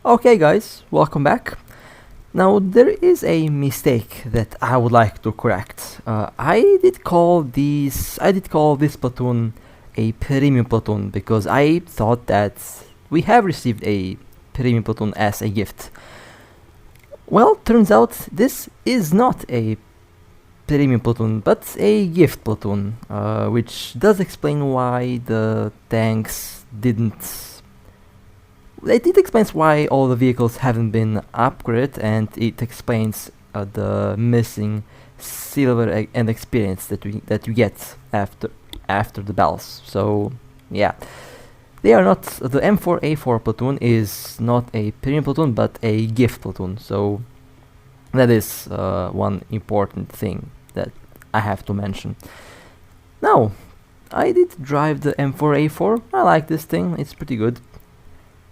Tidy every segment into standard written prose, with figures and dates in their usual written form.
Okay guys, welcome back. Now there is a mistake that I would like to correct. I did call this platoon a premium platoon because I thought that we have received a premium platoon as a gift. Well, turns out this is not a premium platoon but a gift platoon, which does explain why the tanks didn't. It explains why all the vehicles haven't been upgraded, and it explains the missing silver and experience that you get after the battles. So yeah, they are not. The M4A4 platoon is not a premium platoon but a gift platoon. So that is one important thing that I have to mention. Now, I did drive the M4A4. I like this thing. It's pretty good.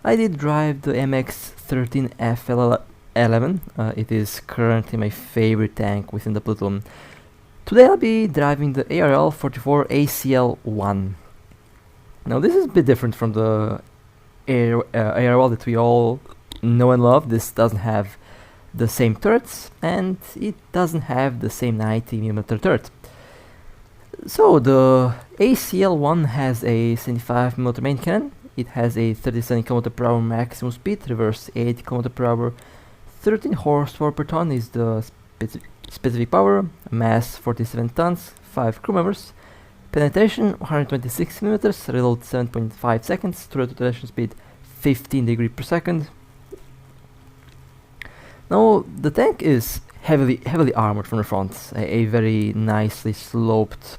I did drive the MX-13 FL11. It is currently my favorite tank within the platoon. Today I'll be driving the ARL-44 ACL-1. Now this is a bit different from the ARL that we all know and love. This doesn't have the same turrets and it doesn't have the same 90mm turret. So the ACL-1 has a 75mm main cannon. It has a 37 km/h maximum speed, reverse 80 km/h, 13 horsepower per ton is the specific power, mass 47 tons, 5 crew members, penetration 126mm, reload 7.5 seconds, turret rotation speed 15 degrees per second. Now the tank is heavily armored from the front, a very nicely sloped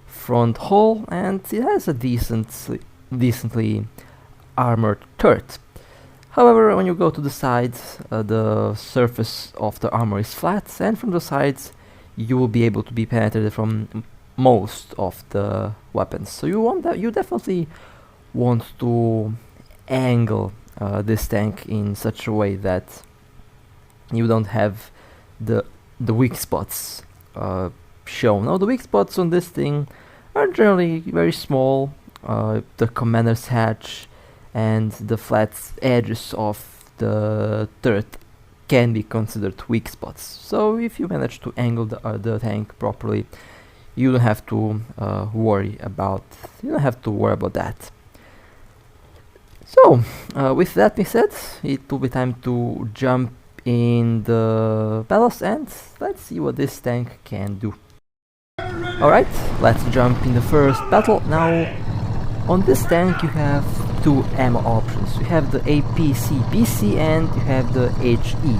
front hull, and it has a decently armored turret. However, when you go to the sides, the surface of the armor is flat, and from the sides you will be able to be penetrated from most of the weapons. So you definitely want to angle this tank in such a way that you don't have the weak spots shown. Now the weak spots on this thing are generally very small. The commander's hatch and the flat edges of the turret can be considered weak spots. So if you manage to angle the tank properly, you don't have to worry about that. So with that being said, it will be time to jump in the battles and let's see what this tank can do. Alright, let's jump in the first battle. Now on this tank you have two ammo options. You have the APC-BC and you have the HE.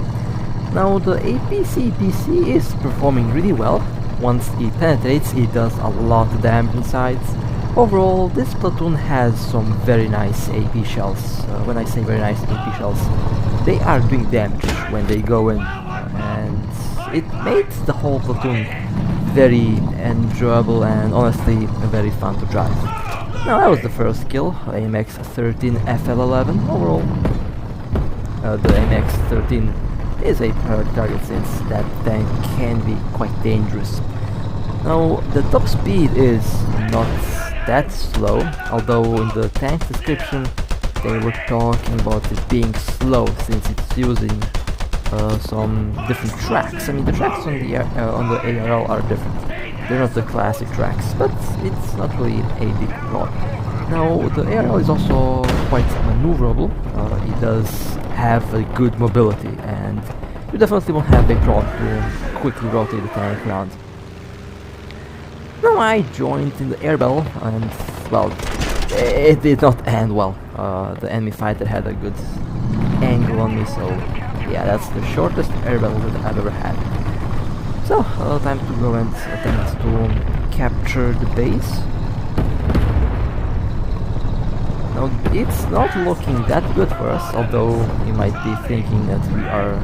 Now the APC-BC is performing really well. Once it penetrates, it does a lot of damage inside. Overall, this platoon has some very nice AP shells. When I say very nice AP shells, they are doing damage when they go in, and it made the whole platoon very enjoyable and honestly very fun to drive. Now that was the first kill, MX-13 FL11. Overall, the MX-13 is a priority target since that tank can be quite dangerous. Now the top speed is not that slow, although in the tank description they were talking about it being slow since it's using some different tracks. I mean, the tracks on the ARL are different. They're not the classic tracks, but it's not really a big problem. Now the ARL is also quite maneuverable. It does have a good mobility, and you definitely won't have a problem to quickly rotate the tank around. Now I joined in the air battle, and well, it did not end well. The enemy fighter had a good angle on me, so yeah, that's the shortest air battle that I've ever had. So, time to go and attempt to capture the base. Now, it's not looking that good for us, although you might be thinking that we are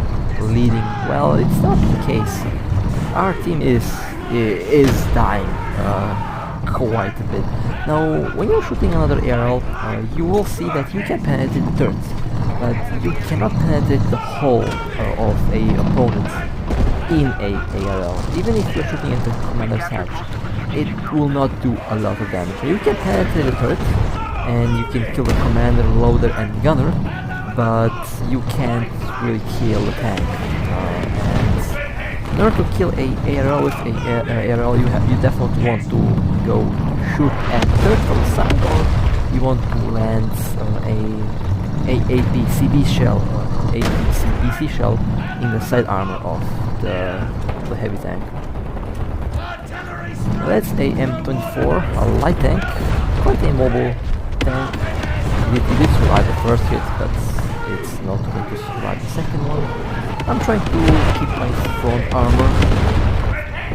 leading. Well, it's not the case. Our team is dying quite a bit. Now, when you're shooting another ARL, you will see that you can penetrate the turret, but you cannot penetrate the hull of a opponent in a ARL. Even if you're shooting at the commander's hatch, it will not do a lot of damage. You can penetrate the turret and you can kill the commander, loader and gunner, but you can't really kill the tank. And in order to kill a ARL with a ARL, you definitely want to go shoot at third from the side, or you want to land a APCB shell, APCBC shell in the side armor of the heavy tank. That's a M24, a light tank, quite a mobile tank. It did survive the first hit, but it's not going to survive the second one. I'm trying to keep my front armor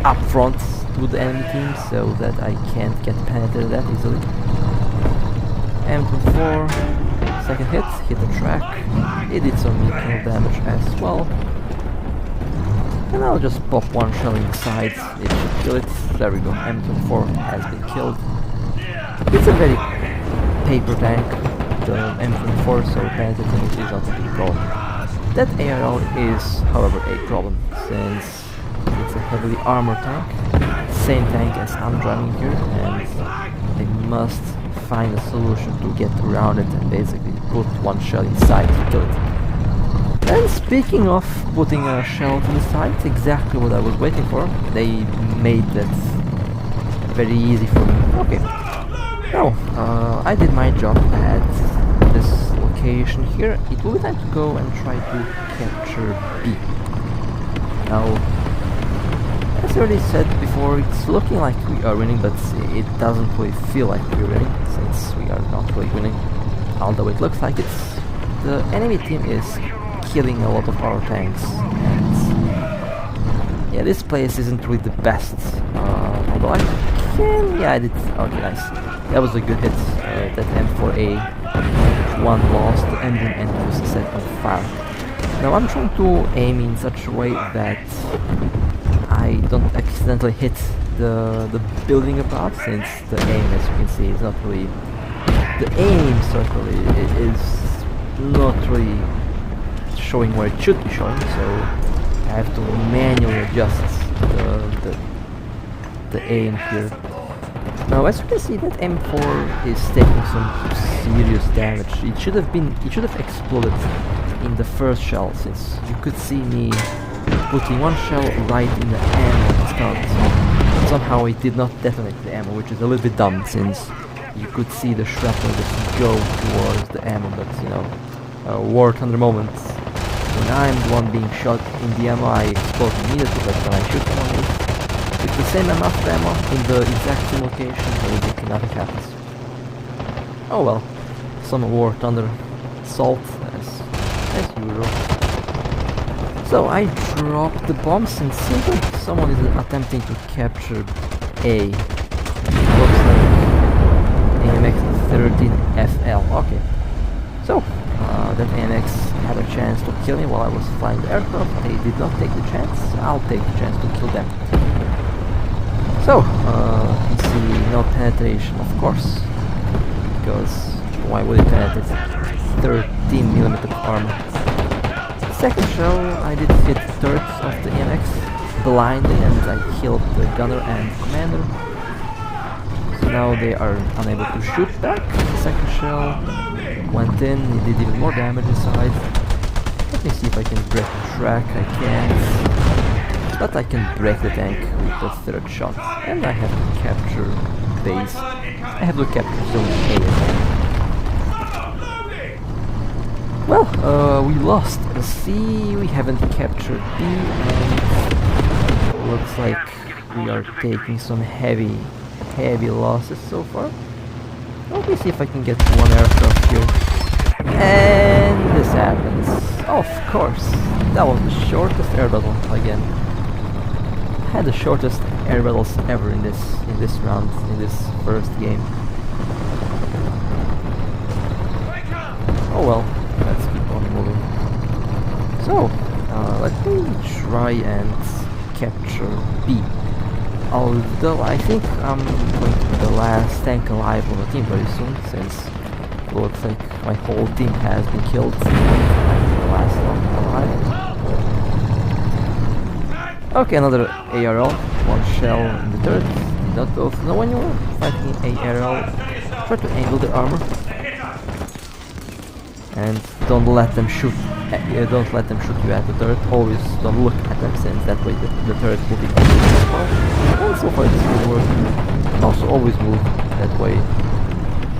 up front to the enemy team so that I can't get penetrated that easily. M24, second hit the track. It did some internal damage as well. And I'll just pop one shell in the sides, it should kill it. There we go, M24 has been killed. It's a very paper tank, the M24, so penetrating it is not a big problem. That ARL is, however, a problem, since it's a heavily armored tank, same tank as I'm driving here, and they must find a solution to get around it and basically put one shell inside to kill it. And speaking of putting a shell to the side, exactly what I was waiting for. They made that very easy for me. Okay. Now, I did my job at this location here. It will be time to go and try to capture B. Now, as I already said before, it's looking like we are winning, but it doesn't really feel like we're winning, since we are not really winning. Although it looks like it's... the enemy team is killing a lot of our tanks, and yeah, this place isn't really the best, although I can... yeah, I did... okay, nice. That was a good hit. That M4A1 lost the engine and was set on fire. Now I'm trying to aim in such a way that I don't accidentally hit the building above, since the aim, as you can see, is not really... the aim circle is not really showing where it should be showing, so I have to manually adjust the aim here. Now, as you can see, that M4 is taking some serious damage. It should have exploded in the first shell, since you could see me putting one shell right in the ammo of the scout. Somehow it did not detonate the ammo, which is a little bit dumb, since you could see the shrapnel just go towards the ammo, but you know, War Thunder moments. When I'm the one being shot in the ammo, I explode immediately, but when I shoot someone with the same amount of ammo in the exact same location, basically nothing happens. Oh well, some War Thunder salt as usual. So I dropped the bombs, and seems like someone is attempting to capture A. Looks like AMX-13FL. Okay, so that AMX had a chance to kill me while I was flying the aircraft. They did not take the chance. I'll take the chance to kill them. So, you see no penetration, of course, because why would it penetrate 13mm armor? Second shell, I did hit thirds of the AMX blindly, and I killed the gunner and commander. So now they are unable to shoot back. The second shell went in, it did even more damage inside. Let me see if I can break the track. I can't, but I can break the tank with the third shot. And I have to capture base. I have to capture zone A again. Well, we lost C, we haven't captured B, and looks like we are taking some heavy losses so far. Let me see if I can get one aircraft here. And this happens. Of course, that was the shortest air battle again. Had the shortest air battles ever in this round, in this first game. Oh well, let's keep on moving. So, let me try and capture B. Although I think I'm going to be the last tank alive on the team very soon, since it looks like my whole team has been killed. I'm the last one alive. Okay, another ARL, one shell in the turret. Did not go through. Now when you're fighting ARL, try to angle the armor. and don't let them shoot don't let them shoot you at the turret. Always don't look at them, since that way the turret will be completely exposed. And so far this will work. And also always move that way.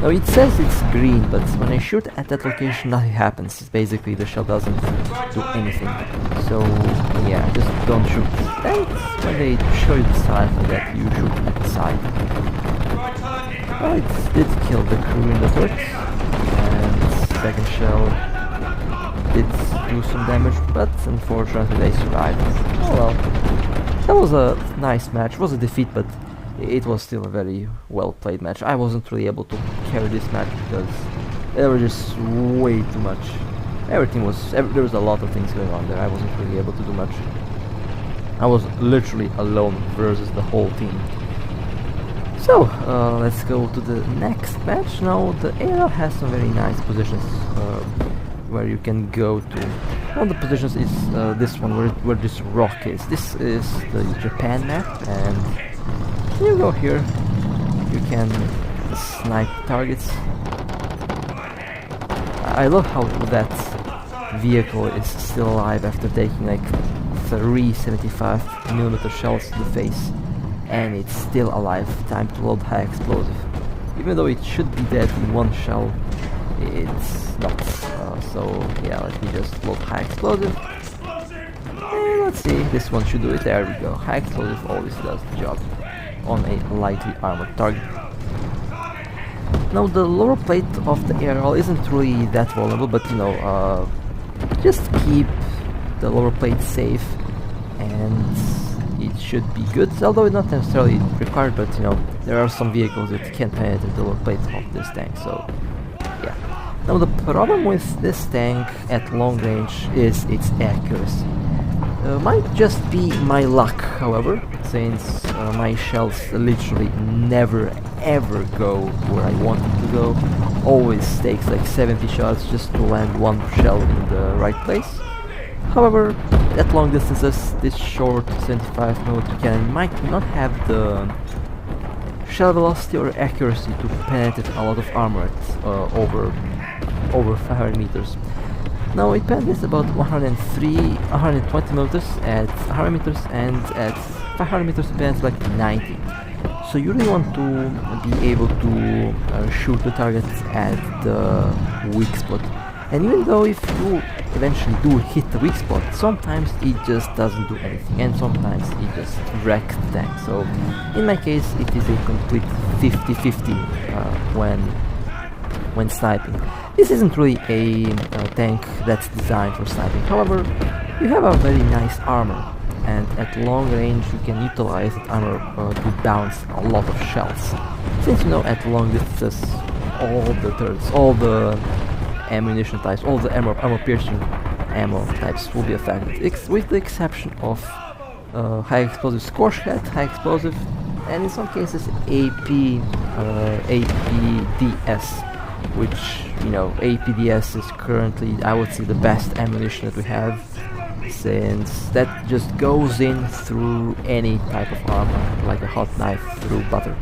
Now it says it's green, but when I shoot at that location nothing happens. It's basically the shell doesn't do anything. So yeah, just don't shoot. And when they show you the side for that, you shoot at the side. Well, it did kill the crew in the turret, and second shell did do some damage, but unfortunately they survived. Oh well, that was a nice match. It was a defeat, but it was still a very well played match. I wasn't really able to carry this match because there were just way too much. There was a lot of things going on there. I wasn't really able to do much. I was literally alone versus the whole team. So, let's go to the next match. Now, the ARL has some very nice positions where you can go to. One of the positions is this one, where this rock is. This is the Japan map, and you go here, you can snipe targets. I love how that vehicle is still alive after taking like 3 75mm shells to the face. And it's still alive. Time to load high explosive. Even though it should be dead in one shell, it's not. So yeah, let me just load high explosive. And let's see, this one should do it. There we go. High explosive always does the job on a lightly armored target. Now the lower plate of the ARL isn't really that vulnerable, but you know, just keep the lower plate safe and it should be good, although it's not necessarily required, but you know, there are some vehicles that can't penetrate the lower plate of this tank, so yeah. Now the problem with this tank at long range is its accuracy. Might just be my luck, however, since my shells literally never ever go where I want them to go. Always takes like 70 shots just to land one shell in the right place. However, at long distances, this short 75mm cannon might not have the shell velocity or accuracy to penetrate a lot of armor at over 500 meters. Now it penetrates about 120 meters at 100 meters, and at 500 meters it penetrates like 90. So you really want to be able to shoot the target at the weak spot. And even though if you eventually do hit the weak spot, sometimes it just doesn't do anything, and sometimes it just wrecks the tank. So in my case, it is a complete 50-50 when sniping. This isn't really a tank that's designed for sniping. However, you have a very nice armor, and at long range you can utilize that armor to bounce a lot of shells. Since you know, at long distances, all the turrets, all the ammunition types, all the armor piercing ammo types will be affected, with the exception of high explosive scorch head, high explosive, and in some cases APDS, which, you know, APDS is currently, I would say, the best ammunition that we have, since that just goes in through any type of armor like a hot knife through butter.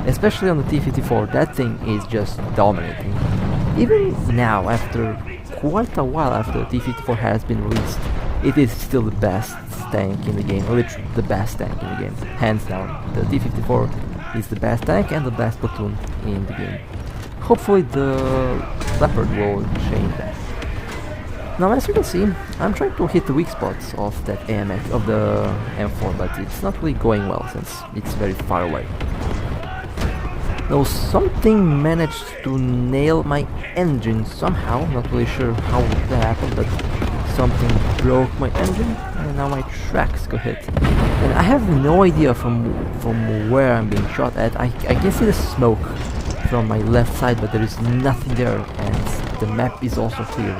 Especially on the T-54, that thing is just dominating. Even now, after quite a while after the T-54 has been released, it is still the best tank in the game, literally the best tank in the game, hands down. The T-54 is the best tank and the best platoon in the game. Hopefully the Leopard will change that. Now, as you can see, I'm trying to hit the weak spots of that AMX, of the M4, but it's not really going well since it's very far away. Now, something managed to nail my engine somehow, not really sure how that happened, but something broke my engine, and now my tracks got hit. And I have no idea from where I'm being shot at. I can see the smoke from my left side, but there is nothing there, and the map is also clear.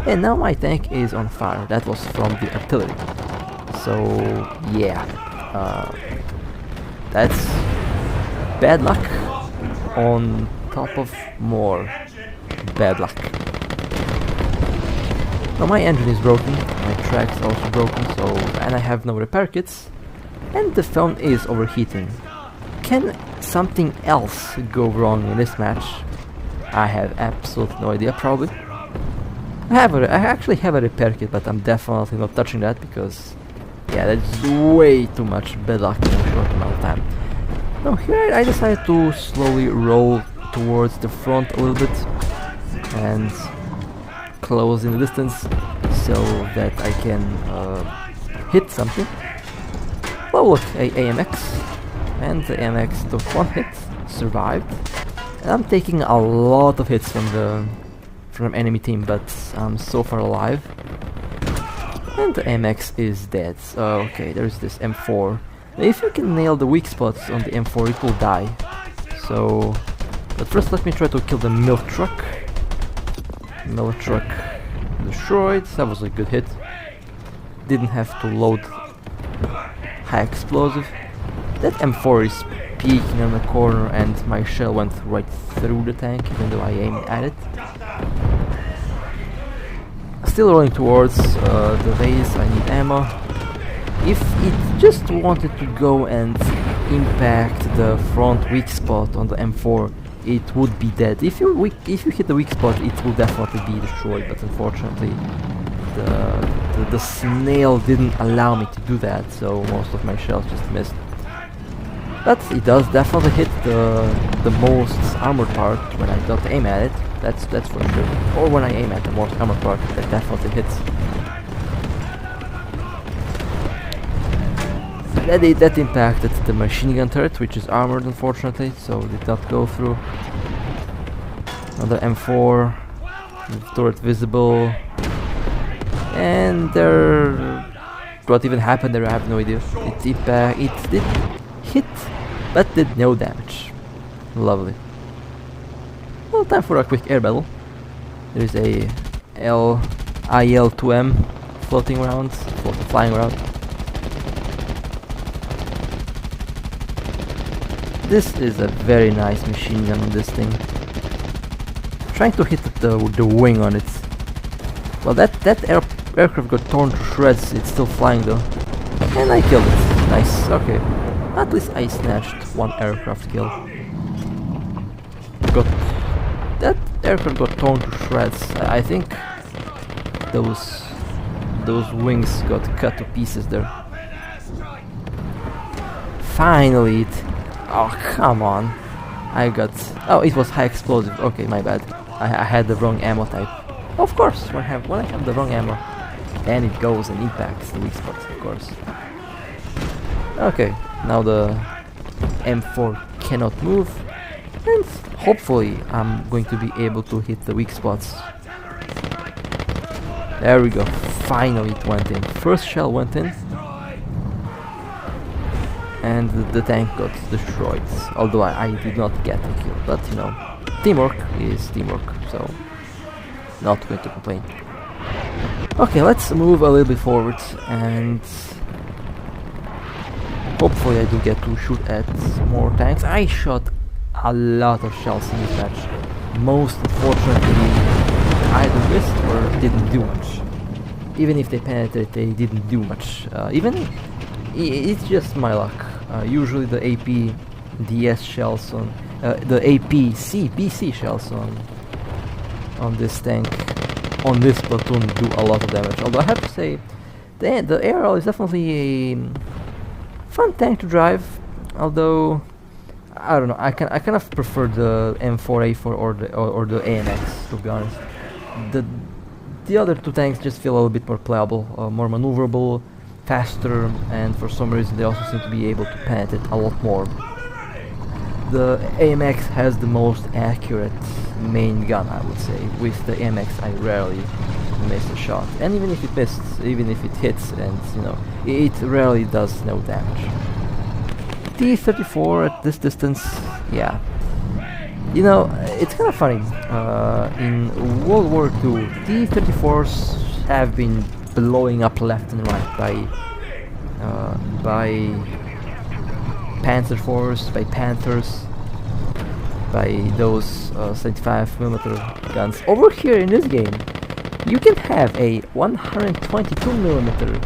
And now my tank is on fire. That was from the artillery. So yeah, that's bad luck on top of more bad luck. Now my engine is broken, my tracks are also broken, and I have no repair kits, and the phone is overheating. Can something else go wrong in this match? I have absolutely no idea, probably. I actually have a repair kit, but I'm definitely not touching that because, yeah, that's way too much bad luck in a short amount of time. Now here I decided to slowly roll towards the front a little bit and close in the distance so that I can hit something. Well, look, AMX, and the AMX took one hit, survived, and I'm taking a lot of hits from enemy team, but I'm so far alive. And the AMX is dead. Okay, there's this M4. If you can nail the weak spots on the M4, it will die. So, but first let me try to kill the milk truck. Milk truck destroyed. That was a good hit. Didn't have to load high explosive. That M4 is peeking on the corner and my shell went right through the tank even though I aimed at it. Still rolling towards the base. I need ammo. If it just wanted to go and impact the front weak spot on the M4, it would be dead. If you hit the weak spot, it will definitely be destroyed, but unfortunately the snail didn't allow me to do that, so most of my shells just missed. But it does definitely hit the most armored part when I don't aim at it, that's for sure. Or when I aim at the most armored part, that definitely hits. That impacted the machine gun turret, which is armored unfortunately, so did not go through. Another M4, the turret visible, and what even happened there I have no idea. It did hit, but did no damage. Lovely. Well, time for a quick air battle. There is a ARL-44 floating around, flying around. This is a very nice machine gun on this thing. Trying to hit the wing on it. Well, that aircraft got torn to shreds. It's still flying though, and I killed it. Nice. Okay, at least I snatched one aircraft kill. That aircraft got torn to shreds. I think those wings got cut to pieces there. Finally, oh, come on. Oh, it was high explosive. Okay, my bad. I had the wrong ammo type. Of course, when I have the wrong ammo, then it goes and impacts the weak spot, of course. Okay, now the M4 cannot move, and hopefully I'm going to be able to hit the weak spots. There we go. Finally it went in. First shell went in. And the tank got destroyed, although I did not get a kill, but you know, teamwork is teamwork, so not going to complain. Okay, let's move a little bit forward, and hopefully I do get to shoot at more tanks. I shot a lot of shells in this match. Most unfortunately either missed or didn't do much. Even if they penetrated, they didn't do much. It's just my luck. Usually the AP DS shells on the APC BC shells on this tank, on this platoon, do a lot of damage. Although I have to say, the ARL is definitely a fun tank to drive. Although I don't know, I kind of prefer the M4A4 or the AMX, to be honest. The other two tanks just feel a little bit more playable, more maneuverable, faster, and for some reason they also seem to be able to penetrate a lot more. The AMX has the most accurate main gun, I would say. With the AMX I rarely miss a shot, and even if it missed, even if it hits, and you know, it rarely does no damage. T-34 at this distance, yeah. You know, it's kind of funny. In World War II, T-34s have been blowing up left and right by Panzer IVs, by Panthers, by those 75mm guns. Over here in this game, you can have a 122mm,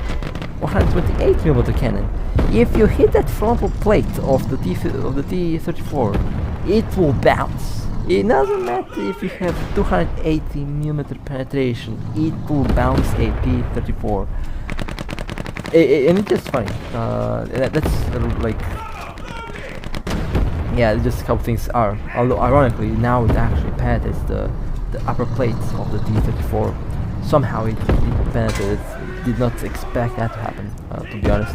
128mm cannon. If you hit that frontal plate of the T-34, it will bounce. It doesn't matter if you have 280mm penetration, it will bounce a P-34. And it's just funny. That's like, yeah, just how things are. Although ironically, now it actually penetrates the upper plate of the T-34. Somehow it penetrated. Did not expect that to happen, to be honest.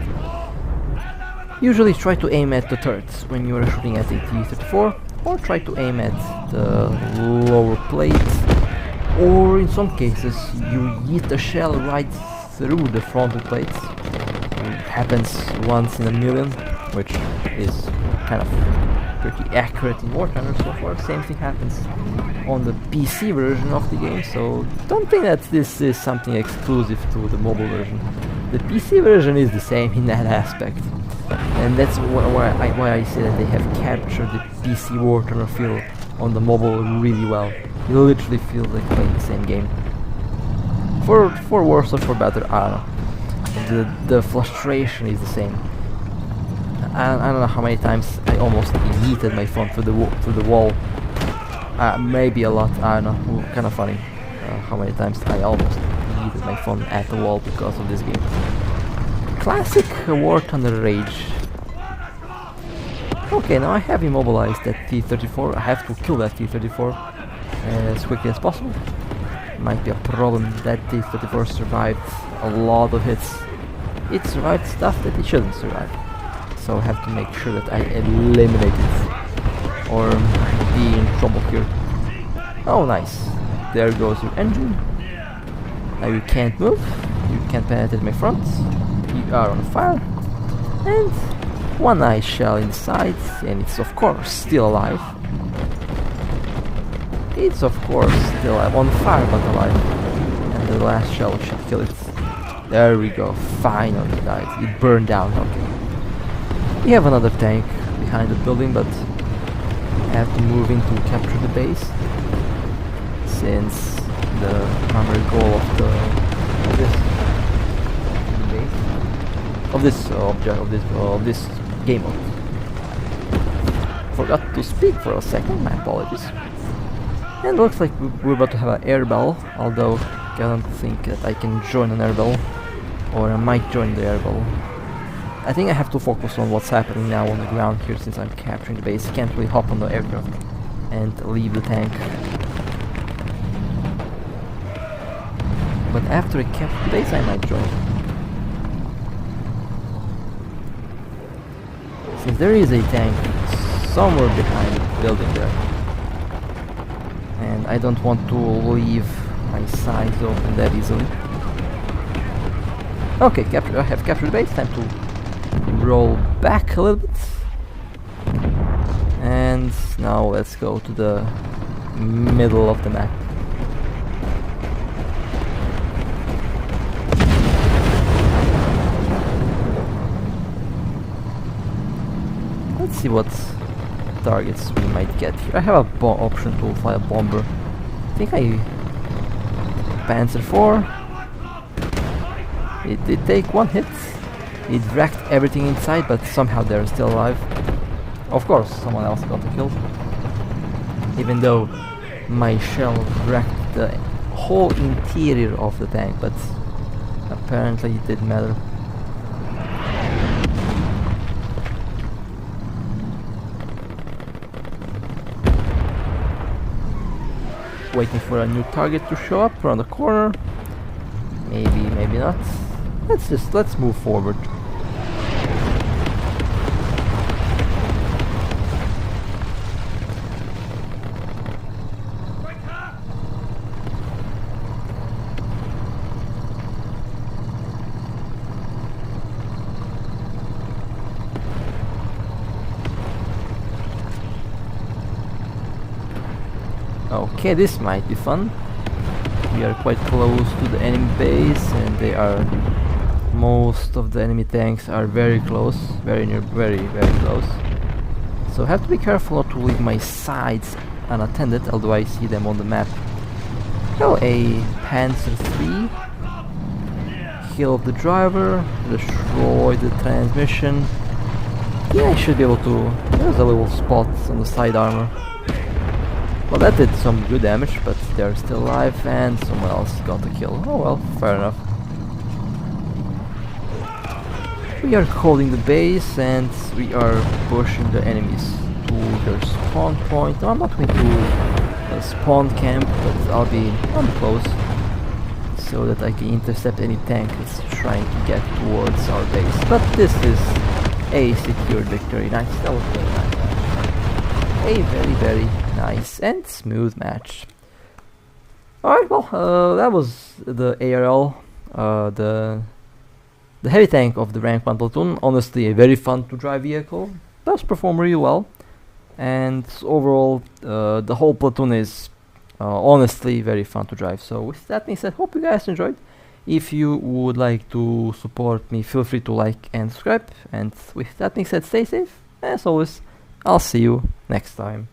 Usually try to aim at the turrets when you are shooting at a T-34, or try to aim at the lower plate, or in some cases you yeet a shell right through the frontal plates. It happens once in a million, which is kind of pretty accurate in War Thunder so far. Same thing happens on the PC version of the game, so don't think that this is something exclusive to the mobile version. The PC version is the same in that aspect, and that's why I say that they have captured the PC War Thunder feel on the mobile really well. You literally feel like playing the same game. For worse or for better, I don't know. The frustration is the same. I don't know how many times I almost yeeted my phone through the wall. Maybe a lot. I don't know. Kind of funny. How many times I almost yeeted my phone at the wall because of this game. Classic War Thunder rage. Okay, now I have immobilized that T-34. I have to kill that T-34 as quickly as possible. Might be a problem. That T-34 survived a lot of hits. It survived stuff that it shouldn't survive. So I have to make sure that I eliminate it, or be in trouble here. Oh, nice. There goes your engine. Now you can't move. You can't penetrate my front. You are on fire. And one nice shell inside, and it's of course still alive. It's of course still alive, on fire but alive. And the last shell should kill it. There we go, finally it died. It burned down, okay. We have another tank behind the building, but I have to move in to capture the base, since the primary goal of this game mode. Forgot to speak for a second, my apologies. And looks like we're about to have an air battle, although I don't think that I can join an air battle, or I might join the air battle. I think I have to focus on what's happening now on the ground here, since I'm capturing the base. Can't really hop on the aircraft and leave the tank. But after I capture the base, I might join. Since there is a tank somewhere behind the building there, and I don't want to leave my sides open that easily. Okay, I have captured the base. Time to roll back a little bit, and now let's go to the middle of the map. Let's see what targets we might get here. I have a option to fly a bomber. I think Panzer IV. It did take one hit. It wrecked everything inside, but somehow they're still alive. Of course, someone else got the kill. Even though my shell wrecked the whole interior of the tank, but apparently it didn't matter. Waiting for a new target to show up around the corner. Maybe, maybe not. Let's move forward. Okay, this might be fun. We are quite close to the enemy base, and most of the enemy tanks are very close, very close. So I have to be careful not to leave my sides unattended, although I see them on the map. Oh, a Panzer III. Killed the driver, destroyed the transmission. Yeah, I should be able to. There's a little spot on the side armor. Well, that did some good damage, but they're still alive and someone else got the kill. Oh well, fair enough. We are holding the base and we are pushing the enemies to their spawn point. No, I'm not going to spawn camp, but I'll be close so that I can intercept any tank that's trying to get towards our base. But this is a secured victory. Nice, that was very nice. A very nice and smooth match. Alright, well, that was the ARL, the heavy tank of the rank 1 platoon. Honestly, a very fun to drive vehicle. Does perform really well. And overall, the whole platoon is honestly very fun to drive. So with that being said, hope you guys enjoyed. If you would like to support me, feel free to like and subscribe. And with that being said, stay safe. As always, I'll see you next time.